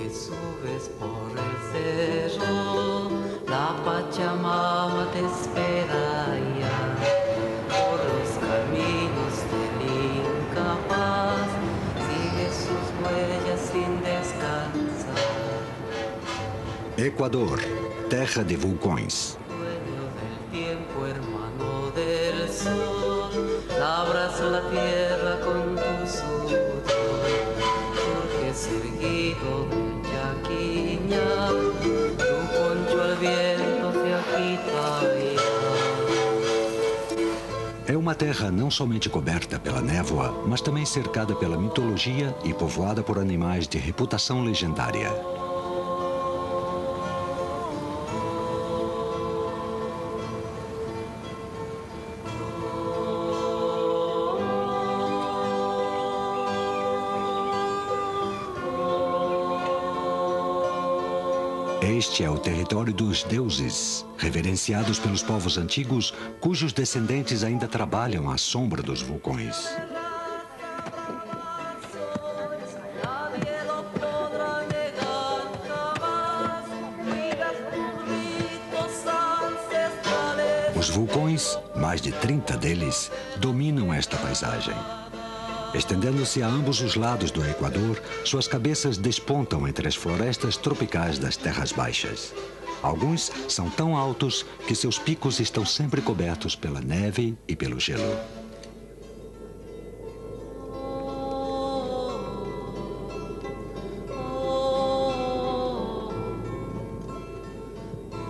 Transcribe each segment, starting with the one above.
Si subes por el cerro, la Pachamama te esperaría. Por los caminos del incapaz, sigue sus huellas sin descansar. Equador, terra de vulcões. Dueño del tiempo, hermano del sol, labras la tierra con tu sudor. Surges erguido del Yaquiña, tu poncho al viento te agitaría. É uma terra não somente coberta pela névoa, mas também cercada pela mitologia e povoada por animais de reputação legendária. Este é o território dos deuses, reverenciados pelos povos antigos, cujos descendentes ainda trabalham à sombra dos vulcões. Os vulcões, mais de 30 deles, dominam esta paisagem. Estendendo-se a ambos os lados do Equador, suas cabeças despontam entre as florestas tropicais das terras baixas. Alguns são tão altos que seus picos estão sempre cobertos pela neve e pelo gelo.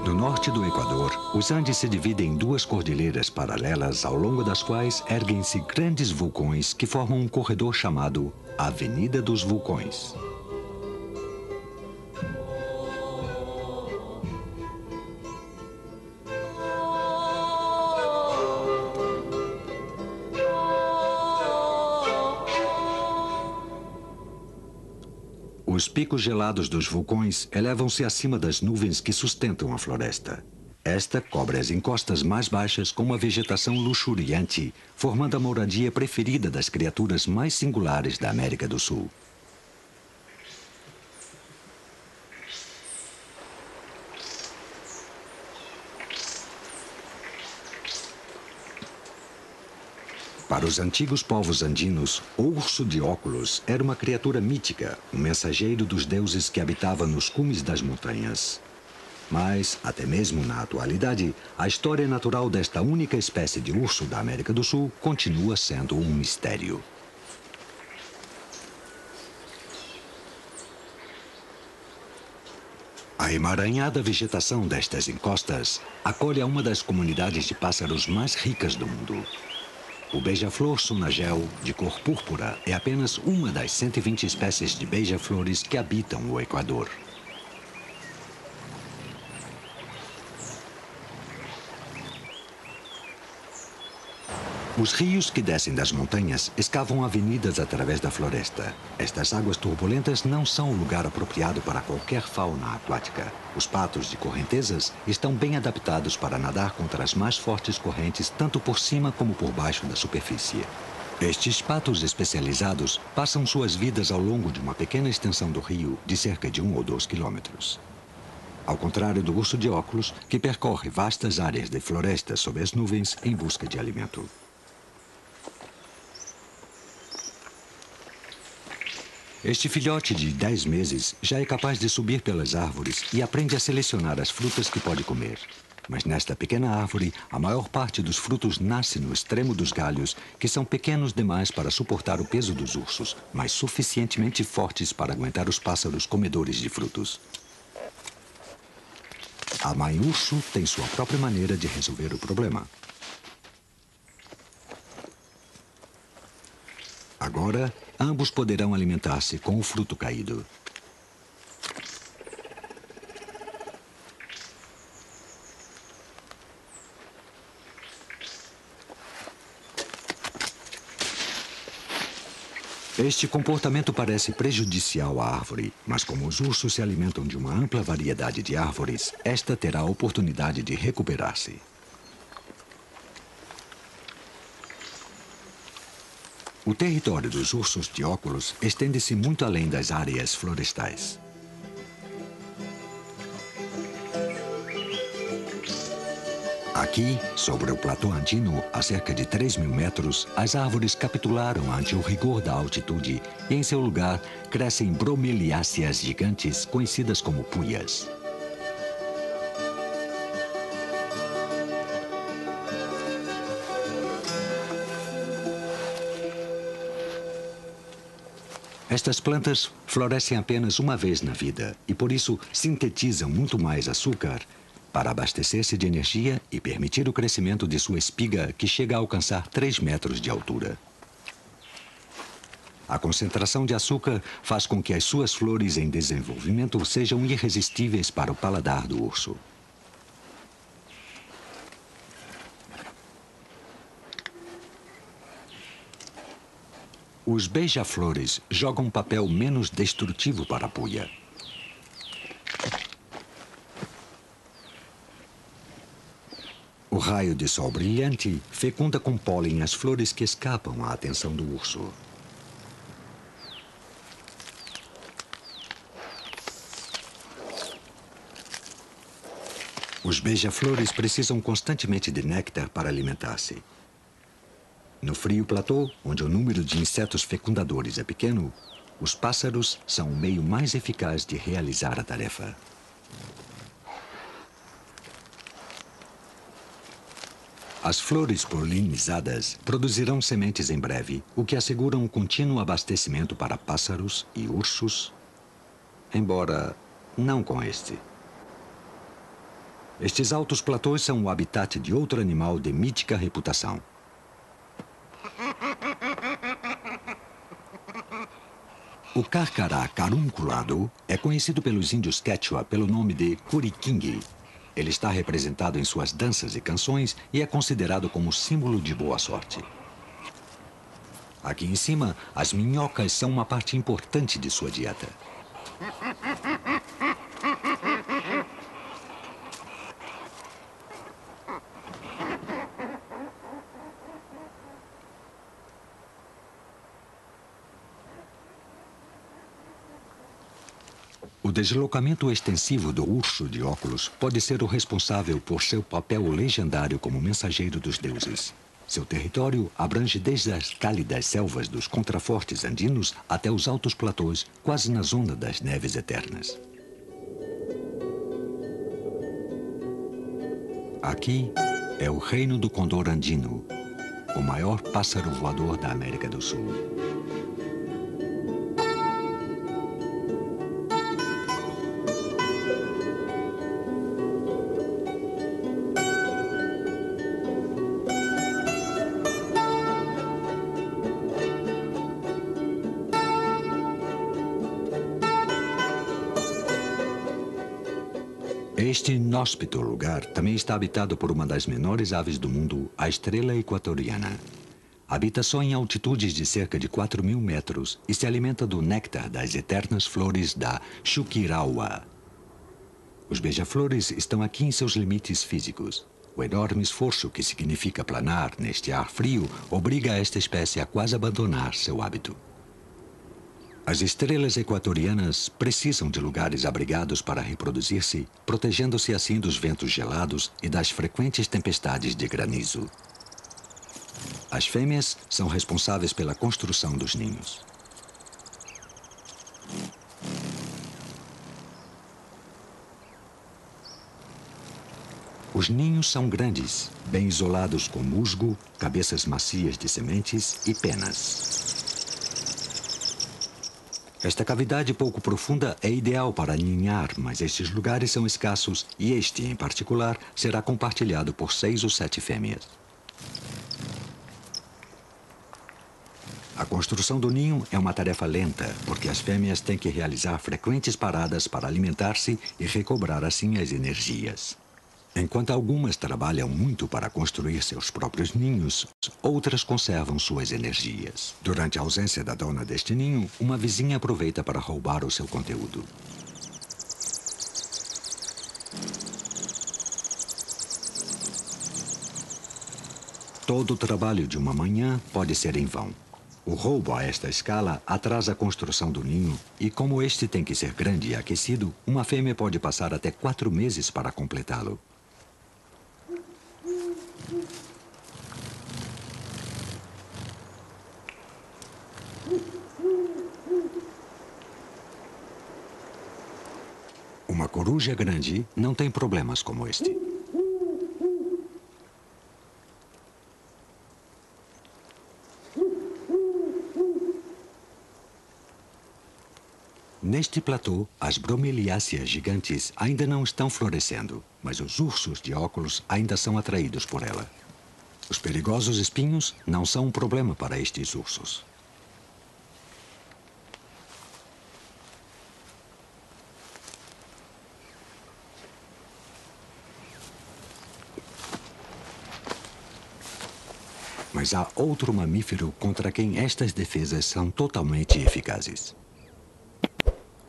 No norte do Equador, os Andes se dividem em duas cordilheiras paralelas ao longo das quais erguem-se grandes vulcões que formam um corredor chamado Avenida dos Vulcões. Os picos gelados dos vulcões elevam-se acima das nuvens que sustentam a floresta. Esta cobre as encostas mais baixas com uma vegetação luxuriante, formando a moradia preferida das criaturas mais singulares da América do Sul. Para os antigos povos andinos, o urso de óculos era uma criatura mítica, um mensageiro dos deuses que habitava nos cumes das montanhas. Mas, até mesmo na atualidade, a história natural desta única espécie de urso da América do Sul continua sendo um mistério. A emaranhada vegetação destas encostas acolhe a uma das comunidades de pássaros mais ricas do mundo. O beija-flor sunagel, de cor púrpura, é apenas uma das 120 espécies de beija-flores que habitam o Equador. Os rios que descem das montanhas escavam avenidas através da floresta. Estas águas turbulentas não são o lugar apropriado para qualquer fauna aquática. Os patos de correntezas estão bem adaptados para nadar contra as mais fortes correntes, tanto por cima como por baixo da superfície. Estes patos especializados passam suas vidas ao longo de uma pequena extensão do rio de cerca de 1 ou 2 quilômetros. Ao contrário do urso de óculos, que percorre vastas áreas de floresta sob as nuvens em busca de alimento. Este filhote de 10 meses já é capaz de subir pelas árvores e aprende a selecionar as frutas que pode comer. Mas nesta pequena árvore, a maior parte dos frutos nasce no extremo dos galhos, que são pequenos demais para suportar o peso dos ursos, mas suficientemente fortes para aguentar os pássaros comedores de frutos. A mãe urso tem sua própria maneira de resolver o problema. Agora, ambos poderão alimentar-se com o fruto caído. Este comportamento parece prejudicial à árvore, mas como os ursos se alimentam de uma ampla variedade de árvores, esta terá a oportunidade de recuperar-se. O território dos ursos de óculos estende-se muito além das áreas florestais. Aqui, sobre o platô andino, a cerca de 3.000 metros, as árvores capitularam ante o rigor da altitude e, em seu lugar, crescem bromeliáceas gigantes conhecidas como puyas. Estas plantas florescem apenas uma vez na vida e, por isso, sintetizam muito mais açúcar para abastecer-se de energia e permitir o crescimento de sua espiga, que chega a alcançar 3 metros de altura. A concentração de açúcar faz com que as suas flores em desenvolvimento sejam irresistíveis para o paladar do urso. Os beija-flores jogam um papel menos destrutivo para a puia. O raio de sol brilhante fecunda com pólen as flores que escapam à atenção do urso. Os beija-flores precisam constantemente de néctar para alimentar-se. No frio platô, onde o número de insetos fecundadores é pequeno, os pássaros são o meio mais eficaz de realizar a tarefa. As flores polinizadas produzirão sementes em breve, o que assegura um contínuo abastecimento para pássaros e ursos, embora não com este. Estes altos platôs são o habitat de outro animal de mítica reputação. O carcará carunculado é conhecido pelos índios Quechua pelo nome de curiquingue. Ele está representado em suas danças e canções e é considerado como símbolo de boa sorte. Aqui em cima, as minhocas são uma parte importante de sua dieta. O deslocamento extensivo do urso de óculos pode ser o responsável por seu papel legendário como mensageiro dos deuses. Seu território abrange desde as cálidas selvas dos contrafortes andinos até os altos platôs, quase na zona das neves eternas. Aqui é o reino do condor andino, o maior pássaro voador da América do Sul. Este inóspito lugar também está habitado por uma das menores aves do mundo, a estrela equatoriana. Habita só em altitudes de cerca de 4.000 metros e se alimenta do néctar das eternas flores da Chuquirauá. Os beija-flores estão aqui em seus limites físicos. O enorme esforço que significa planar neste ar frio obriga esta espécie a quase abandonar seu hábito. As estrelas equatorianas precisam de lugares abrigados para reproduzir-se, protegendo-se assim dos ventos gelados e das frequentes tempestades de granizo. As fêmeas são responsáveis pela construção dos ninhos. Os ninhos são grandes, bem isolados com musgo, cabeças macias de sementes e penas. Esta cavidade pouco profunda é ideal para ninhar, mas estes lugares são escassos e este, em particular, será compartilhado por 6 ou 7 fêmeas. A construção do ninho é uma tarefa lenta, porque as fêmeas têm que realizar frequentes paradas para alimentar-se e recobrar assim as energias. Enquanto algumas trabalham muito para construir seus próprios ninhos, outras conservam suas energias. Durante a ausência da dona deste ninho, uma vizinha aproveita para roubar o seu conteúdo. Todo o trabalho de uma manhã pode ser em vão. O roubo a esta escala atrasa a construção do ninho e, como este tem que ser grande e aquecido, uma fêmea pode passar até 4 meses para completá-lo. Uma coruja grande não tem problemas como este. Neste platô, as bromeliáceas gigantes ainda não estão florescendo, mas os ursos de óculos ainda são atraídos por ela. Os perigosos espinhos não são um problema para estes ursos. Mas há outro mamífero contra quem estas defesas são totalmente eficazes.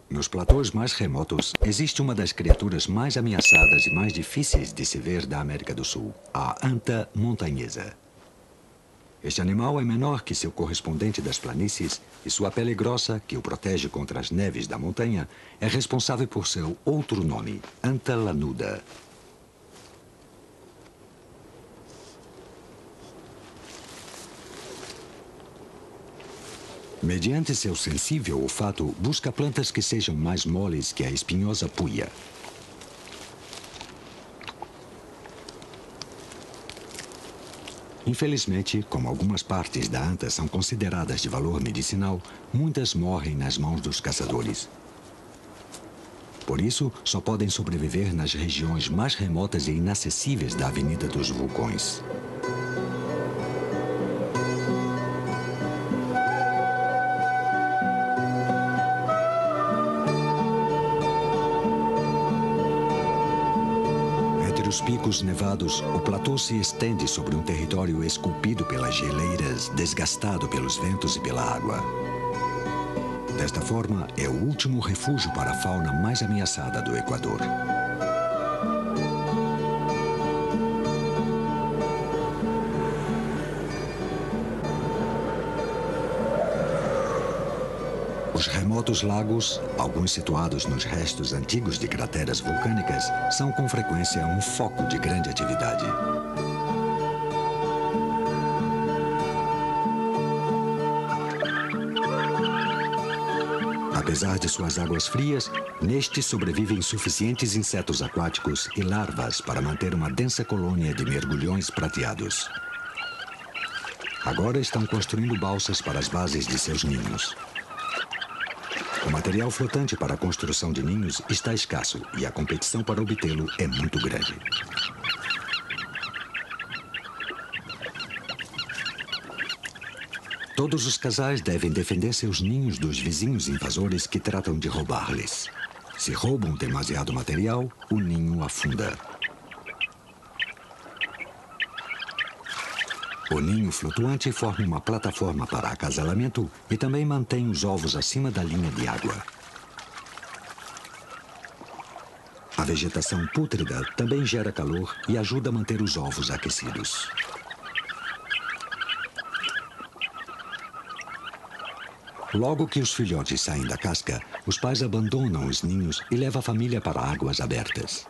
Nos platôs mais remotos, existe uma das criaturas mais ameaçadas e mais difíceis de se ver da América do Sul, a anta montanhesa. Este animal é menor que seu correspondente das planícies e sua pele grossa, que o protege contra as neves da montanha, é responsável por seu outro nome, anta lanuda. Mediante seu sensível olfato, busca plantas que sejam mais moles que a espinhosa puia. Infelizmente, como algumas partes da anta são consideradas de valor medicinal, muitas morrem nas mãos dos caçadores. Por isso, só podem sobreviver nas regiões mais remotas e inacessíveis da Avenida dos Vulcões. Os picos nevados, o platô se estende sobre um território esculpido pelas geleiras, desgastado pelos ventos e pela água. Desta forma, é o último refúgio para a fauna mais ameaçada do Equador. Os remotos lagos, alguns situados nos restos antigos de crateras vulcânicas, são com frequência um foco de grande atividade. Apesar de suas águas frias, nestes sobrevivem suficientes insetos aquáticos e larvas para manter uma densa colônia de mergulhões prateados. Agora estão construindo balsas para as bases de seus ninhos. O material flotante para a construção de ninhos está escasso e a competição para obtê-lo é muito grande. Todos os casais devem defender seus ninhos dos vizinhos invasores que tratam de roubar-lhes. Se roubam demasiado material, o ninho afunda. O ninho flutuante forma uma plataforma para acasalamento e também mantém os ovos acima da linha de água. A vegetação pútrida também gera calor e ajuda a manter os ovos aquecidos. Logo que os filhotes saem da casca, os pais abandonam os ninhos e levam a família para águas abertas.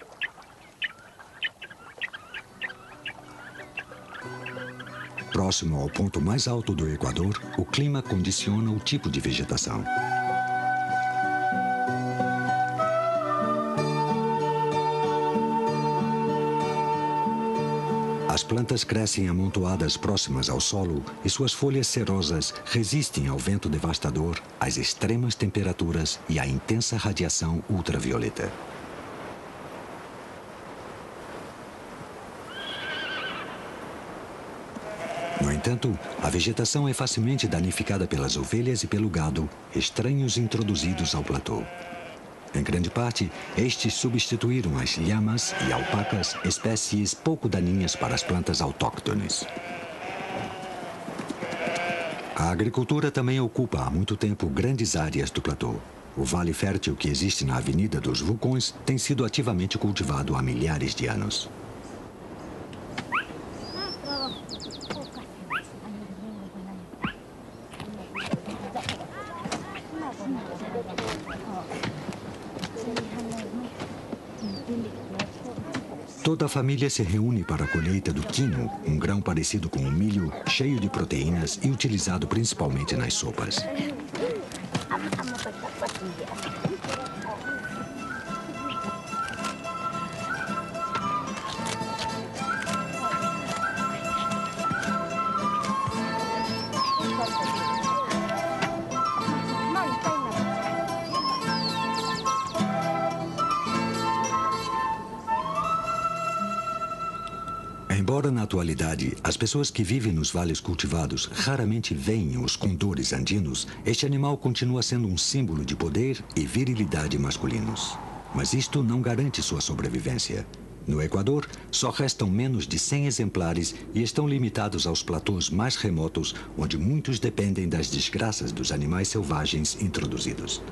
Próximo ao ponto mais alto do Equador, o clima condiciona o tipo de vegetação. As plantas crescem amontoadas próximas ao solo e suas folhas cerosas resistem ao vento devastador, às extremas temperaturas e à intensa radiação ultravioleta. No entanto, a vegetação é facilmente danificada pelas ovelhas e pelo gado, estranhos introduzidos ao platô. Em grande parte, estes substituíram as lhamas e alpacas, espécies pouco daninhas para as plantas autóctones. A agricultura também ocupa há muito tempo grandes áreas do platô. O vale fértil que existe na Avenida dos Vulcões tem sido ativamente cultivado há milhares de anos. Toda a família se reúne para a colheita do quino, um grão parecido com o milho, cheio de proteínas e utilizado principalmente nas sopas. Embora na atualidade as pessoas que vivem nos vales cultivados raramente veem os condores andinos, este animal continua sendo um símbolo de poder e virilidade masculinos. Mas isto não garante sua sobrevivência. No Equador, só restam menos de 100 exemplares e estão limitados aos platôs mais remotos, onde muitos dependem das desgraças dos animais selvagens introduzidos.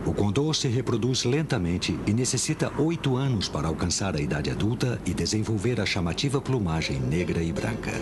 O condor se reproduz lentamente e necessita 8 anos para alcançar a idade adulta e desenvolver a chamativa plumagem negra e branca.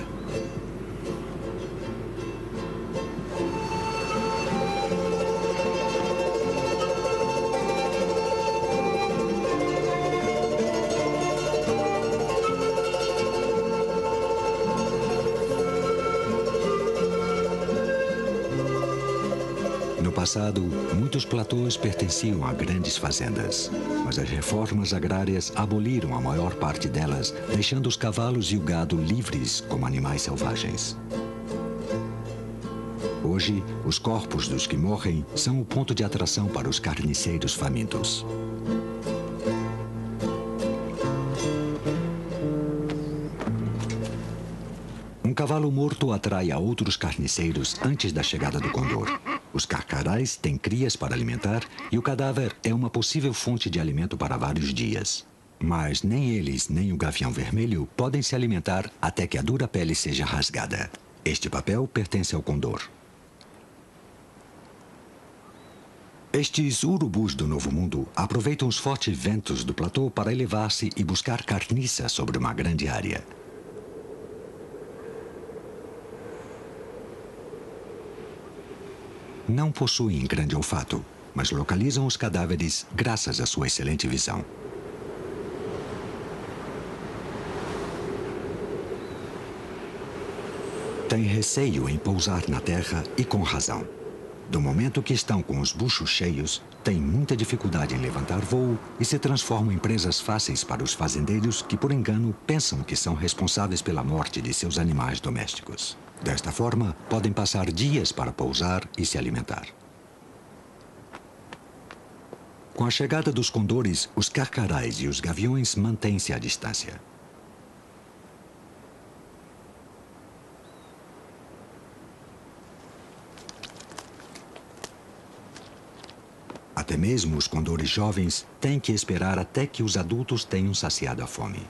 No passado, muitos platôs pertenciam a grandes fazendas, mas as reformas agrárias aboliram a maior parte delas, deixando os cavalos e o gado livres como animais selvagens. Hoje, os corpos dos que morrem são o ponto de atração para os carniceiros famintos. Um cavalo morto atrai a outros carniceiros antes da chegada do condor. Os carcarás têm crias para alimentar e o cadáver é uma possível fonte de alimento para vários dias. Mas nem eles, nem o gavião vermelho podem se alimentar até que a dura pele seja rasgada. Este papel pertence ao condor. Estes urubus do Novo Mundo aproveitam os fortes ventos do platô para elevar-se e buscar carniça sobre uma grande área. Não possuem grande olfato, mas localizam os cadáveres graças à sua excelente visão. Têm receio em pousar na terra e com razão. Do momento que estão com os buchos cheios, têm muita dificuldade em levantar voo e se transformam em presas fáceis para os fazendeiros que, por engano, pensam que são responsáveis pela morte de seus animais domésticos. Desta forma, podem passar dias para pousar e se alimentar. Com a chegada dos condores, os carcarás e os gaviões mantêm-se à distância. Até mesmo os condores jovens têm que esperar até que os adultos tenham saciado a fome.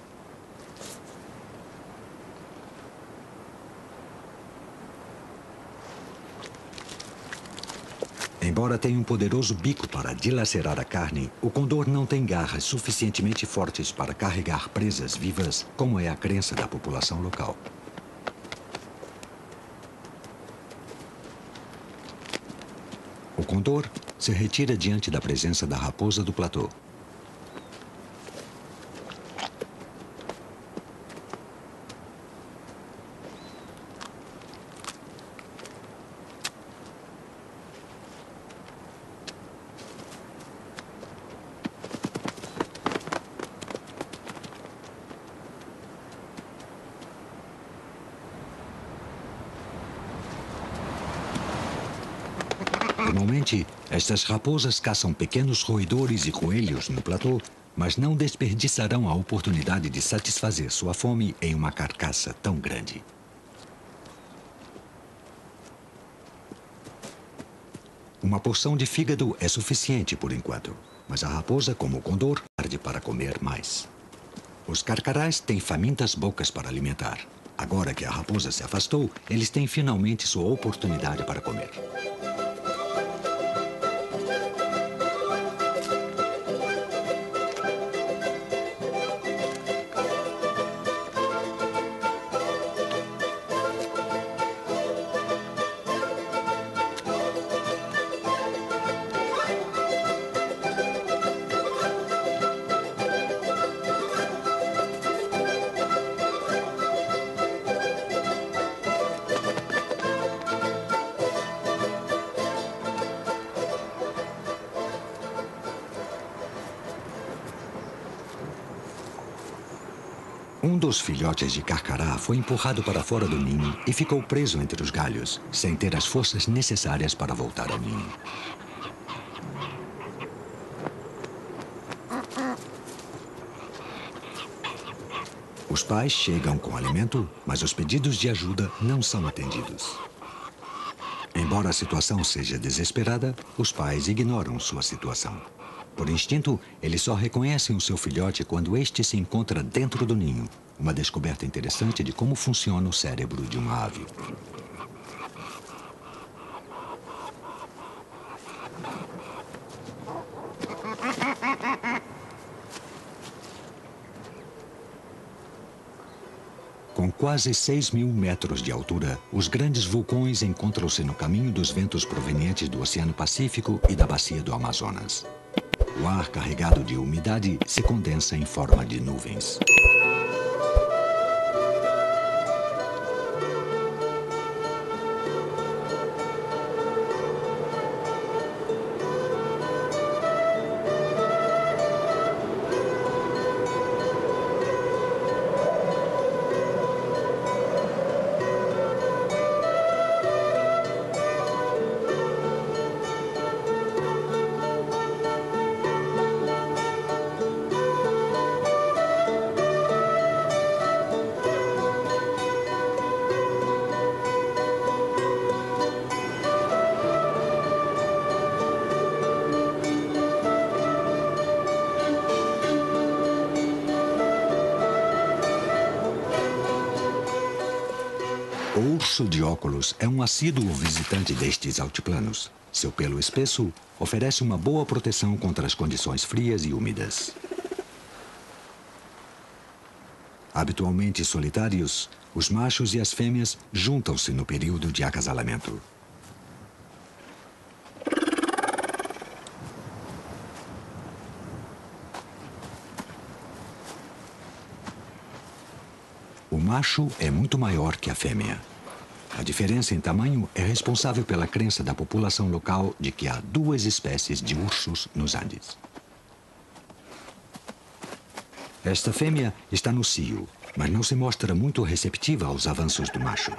Embora tenha um poderoso bico para dilacerar a carne, o condor não tem garras suficientemente fortes para carregar presas vivas, como é a crença da população local. O condor se retira diante da presença da raposa do platô. Normalmente, estas raposas caçam pequenos roedores e coelhos no platô, mas não desperdiçarão a oportunidade de satisfazer sua fome em uma carcaça tão grande. Uma porção de fígado é suficiente por enquanto, mas a raposa, como o condor, arde para comer mais. Os carcarás têm famintas bocas para alimentar. Agora que a raposa se afastou, eles têm finalmente sua oportunidade para comer. Um dos filhotes de carcará foi empurrado para fora do ninho e ficou preso entre os galhos, sem ter as forças necessárias para voltar ao ninho. Os pais chegam com alimento, mas os pedidos de ajuda não são atendidos. Embora a situação seja desesperada, os pais ignoram sua situação. Por instinto, eles só reconhecem o seu filhote quando este se encontra dentro do ninho. Uma descoberta interessante de como funciona o cérebro de uma ave. Com quase 6.000 metros de altura, os grandes vulcões encontram-se no caminho dos ventos provenientes do Oceano Pacífico e da bacia do Amazonas. O ar carregado de umidade se condensa em forma de nuvens. O urso de óculos é um assíduo visitante destes altiplanos. Seu pelo espesso oferece uma boa proteção contra as condições frias e úmidas. Habitualmente solitários, os machos e as fêmeas juntam-se no período de acasalamento. O macho é muito maior que a fêmea. A diferença em tamanho é responsável pela crença da população local de que há duas espécies de ursos nos Andes. Esta fêmea está no cio, mas não se mostra muito receptiva aos avanços do macho.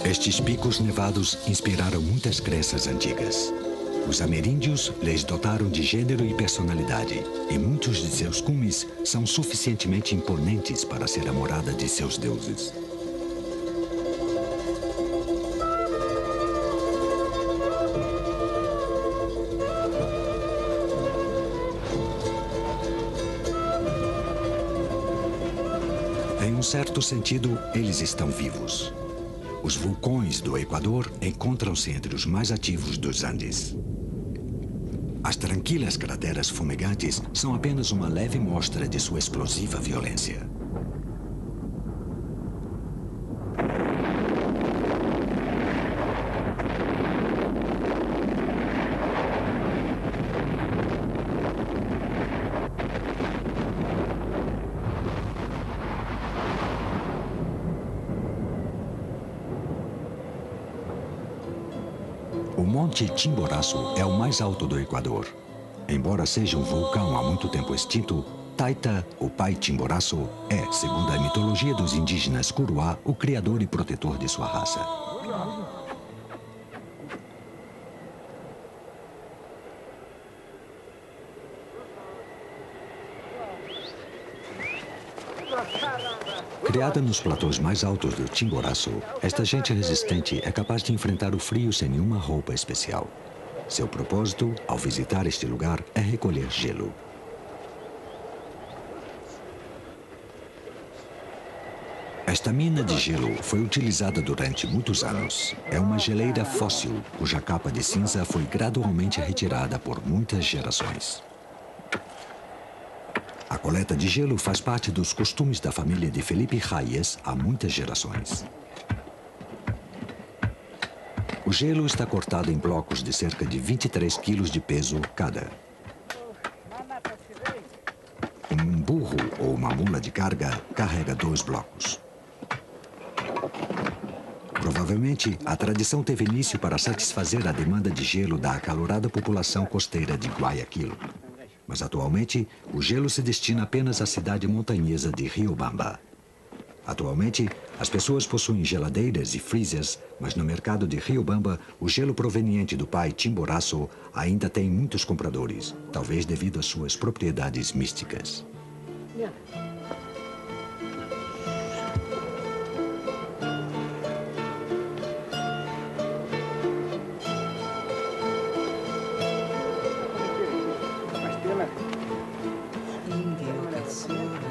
Estes picos nevados inspiraram muitas crenças antigas. Os ameríndios lhes dotaram de gênero e personalidade, e muitos de seus cumes são suficientemente imponentes para ser a morada de seus deuses. Em um certo sentido, eles estão vivos. Os vulcões do Equador encontram-se entre os mais ativos dos Andes. As tranquilas crateras fumegantes são apenas uma leve mostra de sua explosiva violência. O Monte Chimborazo é o mais alto do Equador. Embora seja um vulcão há muito tempo extinto, Taita, o pai Chimborazo, é, segundo a mitologia dos indígenas Curuá, o criador e protetor de sua raça. Criada nos platôs mais altos do Chimborazo, esta gente resistente é capaz de enfrentar o frio sem nenhuma roupa especial. Seu propósito, ao visitar este lugar, é recolher gelo. Esta mina de gelo foi utilizada durante muitos anos. É uma geleira fóssil, cuja capa de cinza foi gradualmente retirada por muitas gerações. A coleta de gelo faz parte dos costumes da família de Felipe Reyes há muitas gerações. O gelo está cortado em blocos de cerca de 23 quilos de peso cada. Um burro ou uma mula de carga carrega 2 blocos. Provavelmente Provavelmente, a tradição teve início para satisfazer a demanda de gelo da acalorada população costeira de Guayaquil. Mas atualmente, o gelo se destina apenas à cidade montanhesa de Riobamba. Atualmente, as pessoas possuem geladeiras e freezers, mas no mercado de Riobamba, o gelo proveniente do pai Chimborazo ainda tem muitos compradores, talvez devido às suas propriedades místicas.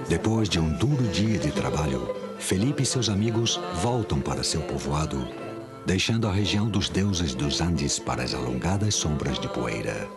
Depois de um duro dia de trabalho, Felipe e seus amigos voltam para seu povoado, deixando a região dos deuses dos Andes para as alongadas sombras de poeira.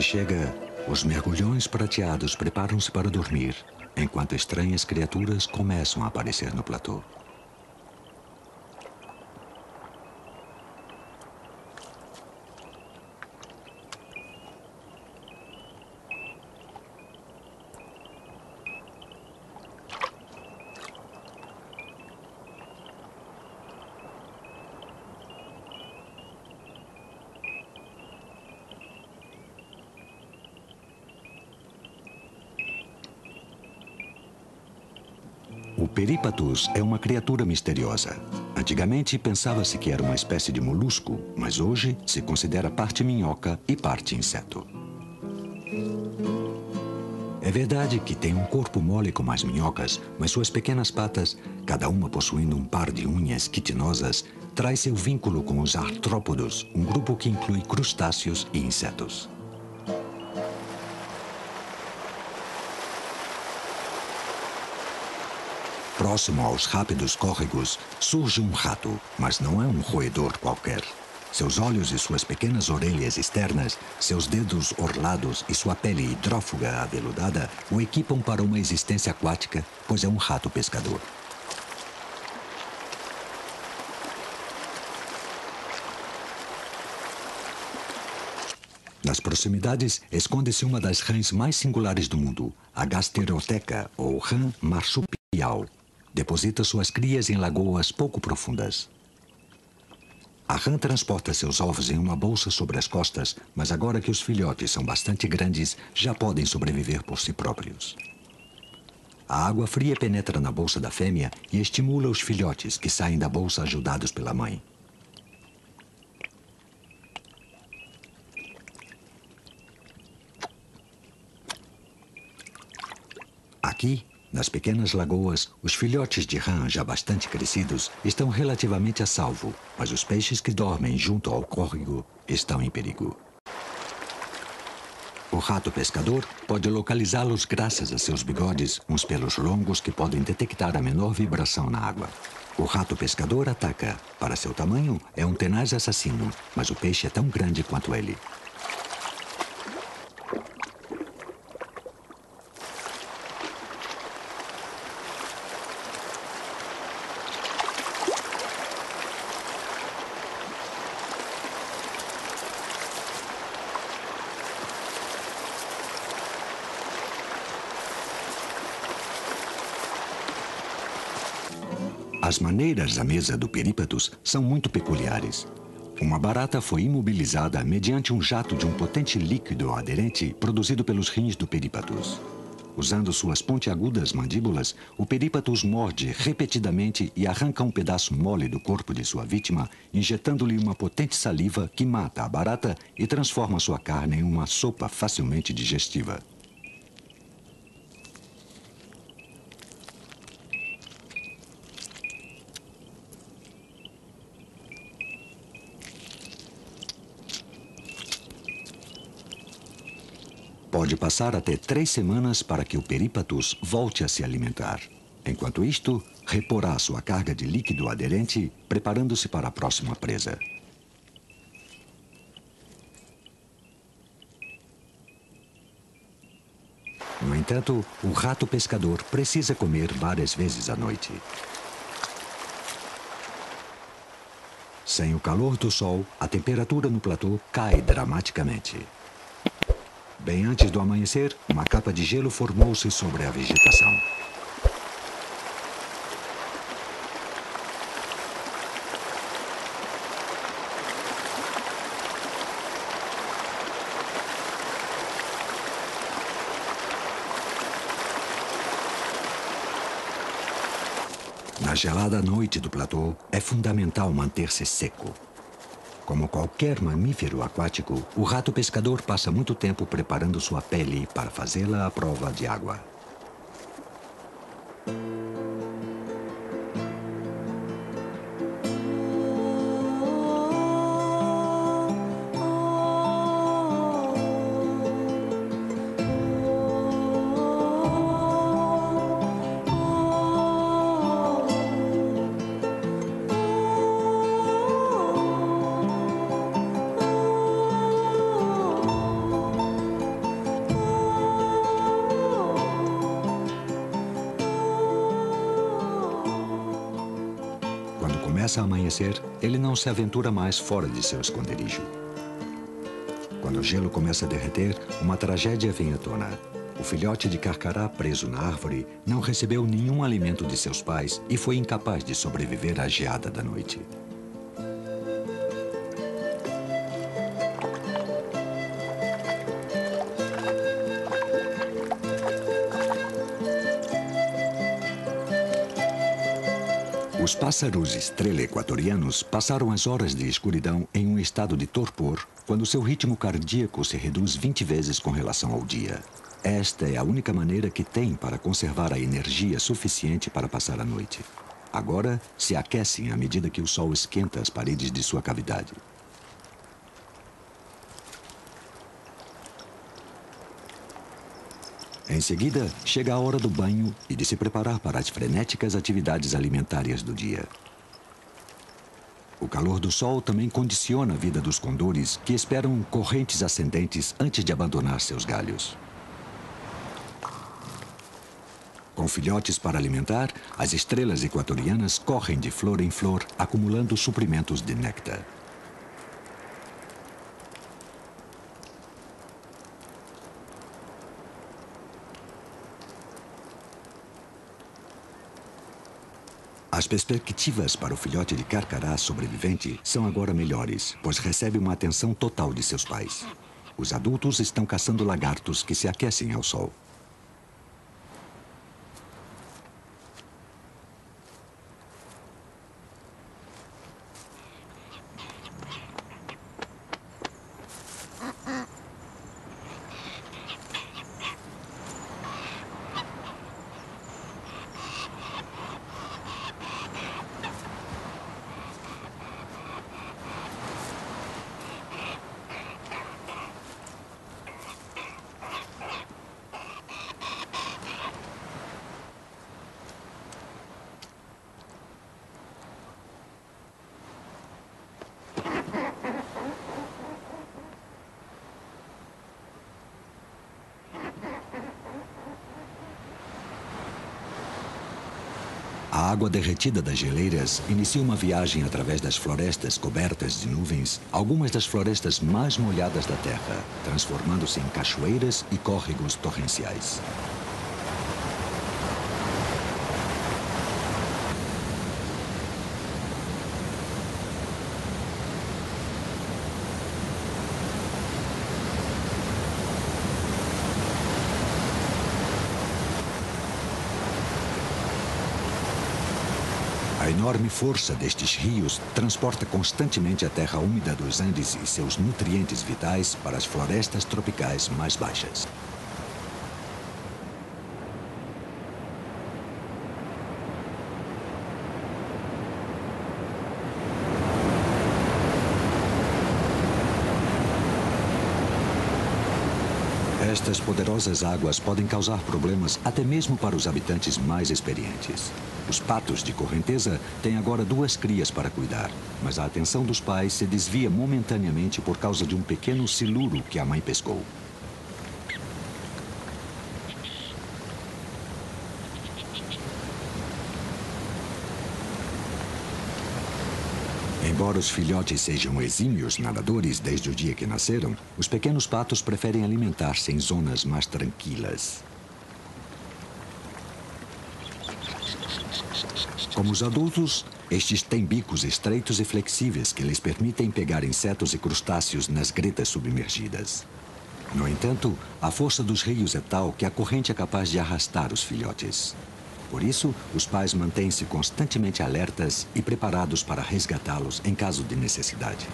Chega, os mergulhões prateados preparam-se para dormir, enquanto estranhas criaturas começam a aparecer no platô. O Peripatus é uma criatura misteriosa. Antigamente pensava-se que era uma espécie de molusco, mas hoje se considera parte minhoca e parte inseto. É verdade que tem um corpo mole como as minhocas, mas suas pequenas patas, cada uma possuindo um par de unhas quitinosas, traz seu vínculo com os artrópodos, um grupo que inclui crustáceos e insetos. Próximo aos rápidos córregos, surge um rato, mas não é um roedor qualquer. Seus olhos e suas pequenas orelhas externas, seus dedos orlados e sua pele hidrófuga aveludada o equipam para uma existência aquática, pois é um rato pescador. Nas proximidades, esconde-se uma das rãs mais singulares do mundo, a Gasteroteca, ou rã marsupial. Deposita suas crias em lagoas pouco profundas. A rã transporta seus ovos em uma bolsa sobre as costas, mas agora que os filhotes são bastante grandes, já podem sobreviver por si próprios. A água fria penetra na bolsa da fêmea e estimula os filhotes que saem da bolsa ajudados pela mãe. Aqui, nas pequenas lagoas, os filhotes de rã já bastante crescidos estão relativamente a salvo, mas os peixes que dormem junto ao córrego estão em perigo. O rato pescador pode localizá-los graças a seus bigodes, uns pelos longos que podem detectar a menor vibração na água. O rato pescador ataca. Para seu tamanho, é um tenaz assassino, mas o peixe é tão grande quanto ele. As maneiras à mesa do Peripatus são muito peculiares. Uma barata foi imobilizada mediante um jato de um potente líquido aderente produzido pelos rins do Peripatus. Usando suas pontiagudas mandíbulas, o Peripatus morde repetidamente e arranca um pedaço mole do corpo de sua vítima, injetando-lhe uma potente saliva que mata a barata e transforma sua carne em uma sopa facilmente digestiva. Pode passar até 3 semanas para que o perípatus volte a se alimentar. Enquanto isto, reporá sua carga de líquido aderente, preparando-se para a próxima presa. No entanto, o rato pescador precisa comer várias vezes à noite. Sem o calor do sol, a temperatura no platô cai dramaticamente. Bem antes do amanhecer, uma capa de gelo formou-se sobre a vegetação. Na gelada noite do platô, é fundamental manter-se seco. Como qualquer mamífero aquático, o rato pescador passa muito tempo preparando sua pele para fazê-la à prova de água. Quando começa a amanhecer, ele não se aventura mais fora de seu esconderijo. Quando o gelo começa a derreter, uma tragédia vem à tona. O filhote de carcará preso na árvore não recebeu nenhum alimento de seus pais e foi incapaz de sobreviver à geada da noite. Os pássaros estrela equatorianos passaram as horas de escuridão em um estado de torpor quando seu ritmo cardíaco se reduz 20 vezes com relação ao dia. Esta é a única maneira que tem para conservar a energia suficiente para passar a noite. Agora, se aquecem à medida que o sol esquenta as paredes de sua cavidade. Em seguida, chega a hora do banho e de se preparar para as frenéticas atividades alimentares do dia. O calor do sol também condiciona a vida dos condores, que esperam correntes ascendentes antes de abandonar seus galhos. Com filhotes para alimentar, as estrelas equatorianas correm de flor em flor, acumulando suprimentos de néctar. As perspectivas para o filhote de carcará sobrevivente são agora melhores, pois recebe uma atenção total de seus pais. Os adultos estão caçando lagartos que se aquecem ao sol. A água derretida das geleiras inicia uma viagem através das florestas cobertas de nuvens, algumas das florestas mais molhadas da Terra, transformando-se em cachoeiras e córregos torrenciais. A enorme força destes rios transporta constantemente a terra úmida dos Andes e seus nutrientes vitais para as florestas tropicais mais baixas. Estas poderosas águas podem causar problemas até mesmo para os habitantes mais experientes. Os patos de correnteza têm agora 2 crias para cuidar, mas a atenção dos pais se desvia momentaneamente por causa de um pequeno siluro que a mãe pescou. Embora os filhotes sejam exímios nadadores desde o dia que nasceram, os pequenos patos preferem alimentar-se em zonas mais tranquilas. Como os adultos, estes têm bicos estreitos e flexíveis que lhes permitem pegar insetos e crustáceos nas gretas submergidas. No entanto, a força dos rios é tal que a corrente é capaz de arrastar os filhotes. Por isso, os pais mantêm-se constantemente alertas e preparados para resgatá-los em caso de necessidade.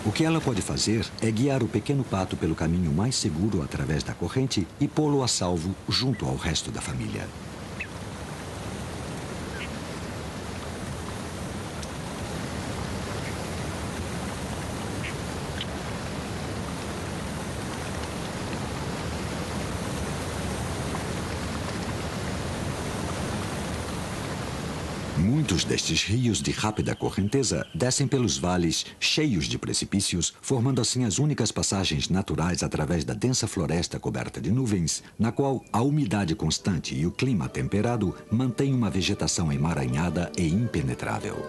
O que ela pode fazer é guiar o pequeno pato pelo caminho mais seguro através da corrente e pô-lo a salvo junto ao resto da família. Muitos destes rios de rápida correnteza descem pelos vales cheios de precipícios, formando assim as únicas passagens naturais através da densa floresta coberta de nuvens, na qual a umidade constante e o clima temperado mantêm uma vegetação emaranhada e impenetrável.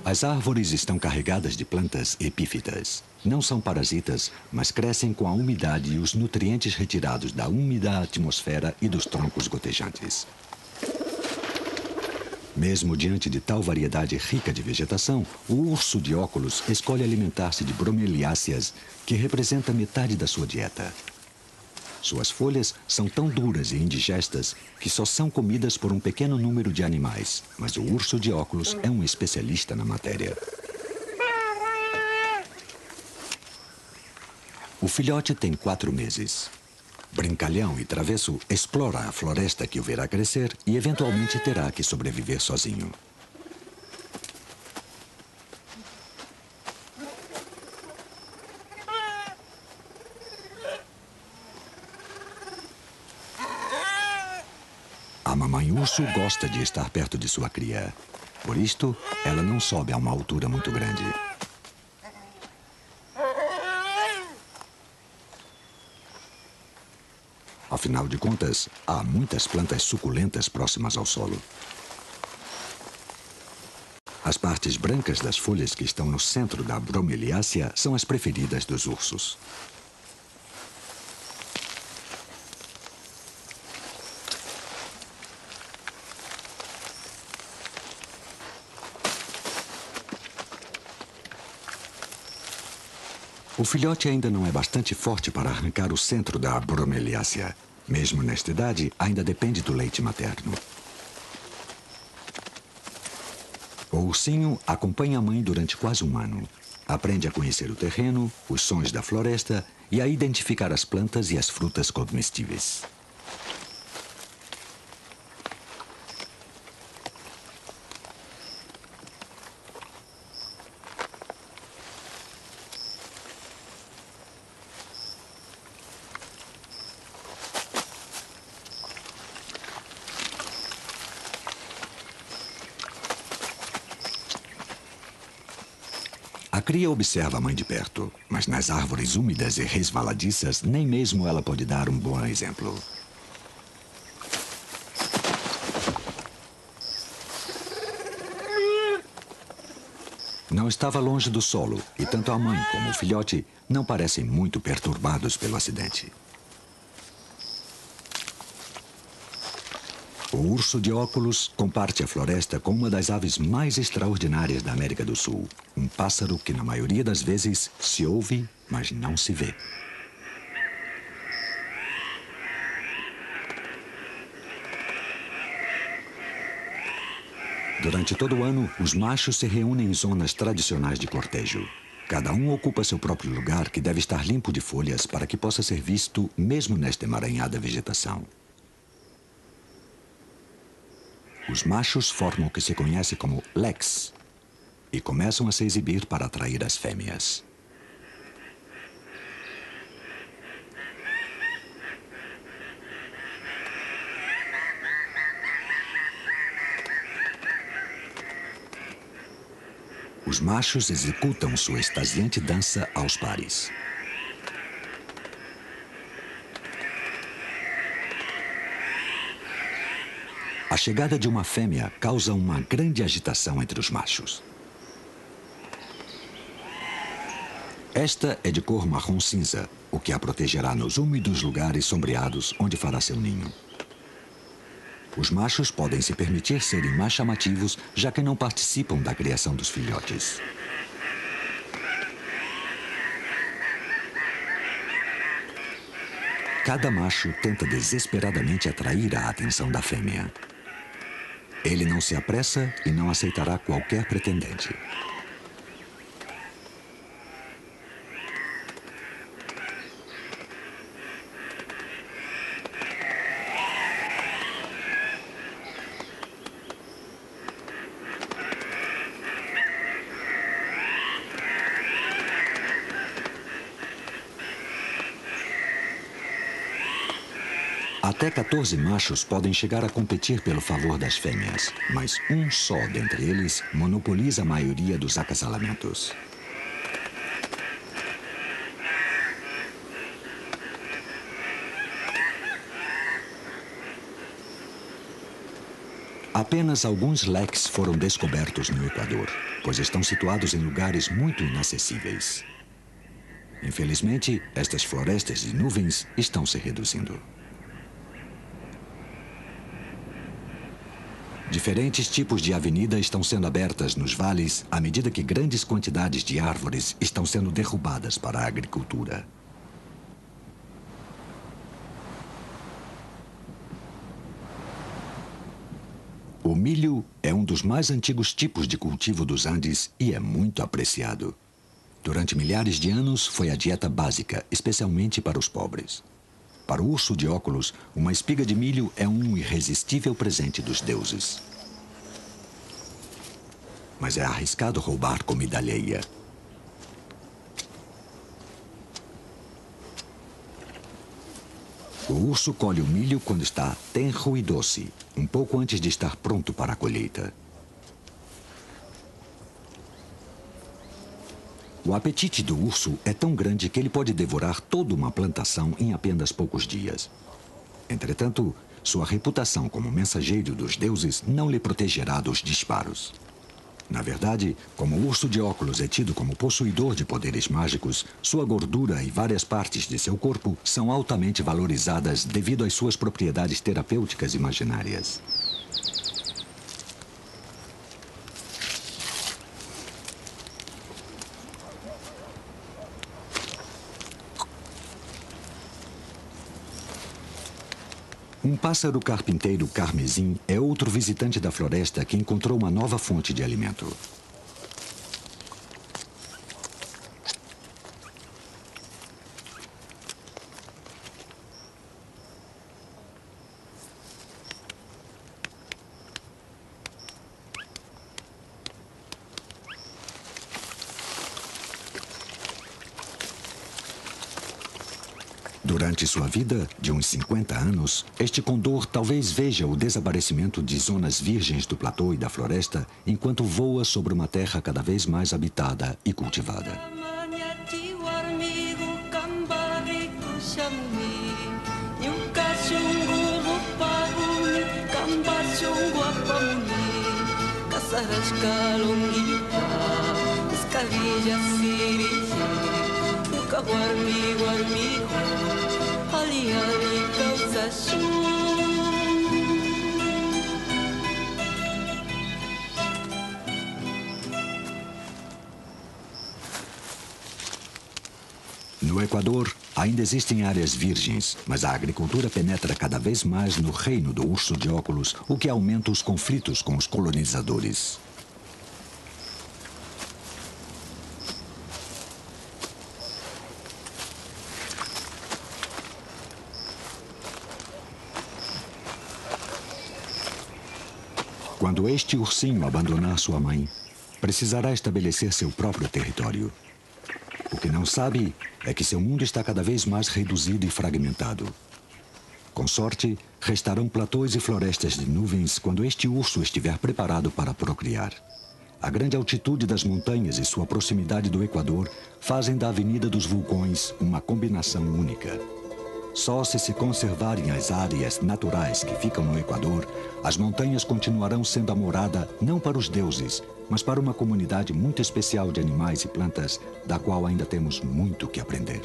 As árvores estão carregadas de plantas epífitas. Não são parasitas, mas crescem com a umidade e os nutrientes retirados da úmida atmosfera e dos troncos gotejantes. Mesmo diante de tal variedade rica de vegetação, o urso de óculos escolhe alimentar-se de bromeliáceas, que representa metade da sua dieta. Suas folhas são tão duras e indigestas que só são comidas por um pequeno número de animais, mas o urso de óculos é um especialista na matéria. O filhote tem 4 meses. Brincalhão e travesso, explora a floresta que o verá crescer e eventualmente terá que sobreviver sozinho. A mamãe urso gosta de estar perto de sua cria. Por isto, ela não sobe a uma altura muito grande. Afinal de contas, há muitas plantas suculentas próximas ao solo. As partes brancas das folhas que estão no centro da bromeliácea são as preferidas dos ursos. O filhote ainda não é bastante forte para arrancar o centro da bromeliácea. Mesmo nesta idade, ainda depende do leite materno. O ursinho acompanha a mãe durante quase um ano. Aprende a conhecer o terreno, os sons da floresta e a identificar as plantas e as frutas comestíveis. A cria observa a mãe de perto, mas nas árvores úmidas e resvaladiças, nem mesmo ela pode dar um bom exemplo. Não estava longe do solo e tanto a mãe como o filhote não parecem muito perturbados pelo acidente. O urso de óculos comparte a floresta com uma das aves mais extraordinárias da América do Sul. Um pássaro que, na maioria das vezes, se ouve, mas não se vê. Durante todo o ano, os machos se reúnem em zonas tradicionais de cortejo. Cada um ocupa seu próprio lugar, que deve estar limpo de folhas para que possa ser visto mesmo nesta emaranhada vegetação. Os machos formam o que se conhece como leques e começam a se exibir para atrair as fêmeas. Os machos executam sua extasiante dança aos pares. A chegada de uma fêmea causa uma grande agitação entre os machos. Esta é de cor marrom cinza, o que a protegerá nos úmidos lugares sombreados onde fará seu ninho. Os machos podem se permitir serem mais chamativos, já que não participam da criação dos filhotes. Cada macho tenta desesperadamente atrair a atenção da fêmea. Ele não se apressa e não aceitará qualquer pretendente. Até 14 machos podem chegar a competir pelo favor das fêmeas, mas um só dentre eles monopoliza a maioria dos acasalamentos. Apenas alguns leques foram descobertos no Equador, pois estão situados em lugares muito inacessíveis. Infelizmente, estas florestas de nuvens estão se reduzindo. Diferentes tipos de avenida estão sendo abertas nos vales à medida que grandes quantidades de árvores estão sendo derrubadas para a agricultura. O milho é um dos mais antigos tipos de cultivo dos Andes e é muito apreciado. Durante milhares de anos foi a dieta básica, especialmente para os pobres. Para o urso de óculos, uma espiga de milho é um irresistível presente dos deuses. Mas é arriscado roubar comida alheia. O urso colhe o milho quando está tenro e doce, um pouco antes de estar pronto para a colheita. O apetite do urso é tão grande que ele pode devorar toda uma plantação em apenas poucos dias. Entretanto, sua reputação como mensageiro dos deuses não lhe protegerá dos disparos. Na verdade, como o urso de óculos é tido como possuidor de poderes mágicos, sua gordura e várias partes de seu corpo são altamente valorizadas devido às suas propriedades terapêuticas imaginárias. Um pássaro carpinteiro carmesim é outro visitante da floresta que encontrou uma nova fonte de alimento. Durante sua vida, de uns 50 anos, este condor talvez veja o desaparecimento de zonas virgens do platô e da floresta enquanto voa sobre uma terra cada vez mais habitada e cultivada. Cascadillas, sirigueiro, o cabo amigo, amigo, ali, ali, causa chuva. No Equador, ainda existem áreas virgens, mas a agricultura penetra cada vez mais no reino do urso de óculos, o que aumenta os conflitos com os colonizadores. Quando este ursinho abandonar sua mãe, precisará estabelecer seu próprio território. O que não sabe é que seu mundo está cada vez mais reduzido e fragmentado. Com sorte, restarão platôs e florestas de nuvens quando este urso estiver preparado para procriar. A grande altitude das montanhas e sua proximidade do Equador fazem da Avenida dos Vulcões uma combinação única. Só se conservarem as áreas naturais que ficam no Equador, as montanhas continuarão sendo a morada não para os deuses, mas para uma comunidade muito especial de animais e plantas, da qual ainda temos muito que aprender.